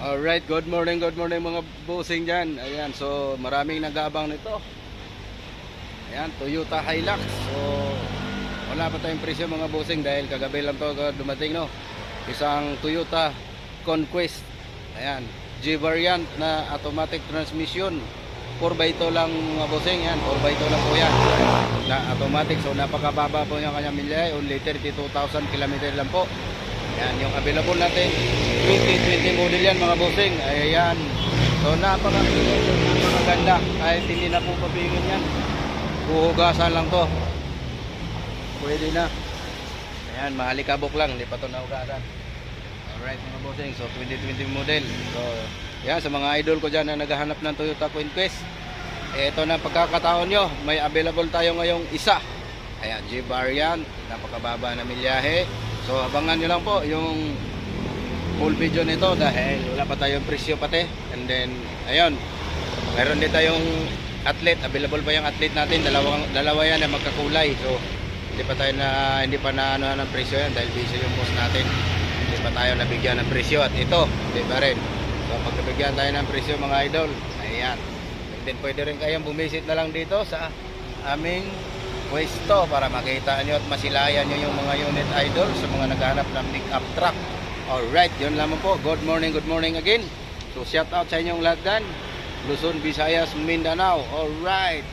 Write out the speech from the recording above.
Alright, good morning mga bossing dyan. Ayan, so maraming nag-aabang nito. Ayan, Toyota Hilux. So wala pa tayong presyo mga bossing dahil kagabi lang to dumating, no. Isang Toyota Conquest. Ayan, G variant na automatic transmission. 4x2 lang mga bossing. Ayan, 4x2 lang po yan na automatic. So napakababa po yung kanyang mileage. Only 32,000 km lang po. Yan yung available natin 2020 model yan mga bossing. Ayan, so napakaganda kahit hindi na po papingin yan, huhugasan lang to, pwede na. Ayan, mahalikabok lang, hindi pa to nahugasan. Alright mga bossing, so 2020 model. So yan, sa mga idol ko dyan na naghahanap ng Toyota Conquest, ito na pagkakataon nyo, may available tayo ngayong isa. Ayan, G variant, napakababa na milyahe. So abangan nyo lang po yung full video nito dahil wala pa tayong presyo pati. And then ayun, meron din tayong athlete, available pa yung athlete natin, dalawa yan na magkakulay. So hindi pa na ano ng presyo yan dahil busy yung boss natin. Hindi pa tayo nabigyan ng presyo at ito, hindi pa rin. So pag nabigyan tayo ng presyo mga idol, ayan. And then pwede rin kayong bumisit na lang dito sa aming pwesto para makita nyo at masilayan nyo yung mga unit idol sa mga naghahanap ng pick-up truck. Alright, yun lamang po. Good morning again. So shout out sa inyong lahat dyan, Luzon, Visayas, Mindanao. Alright.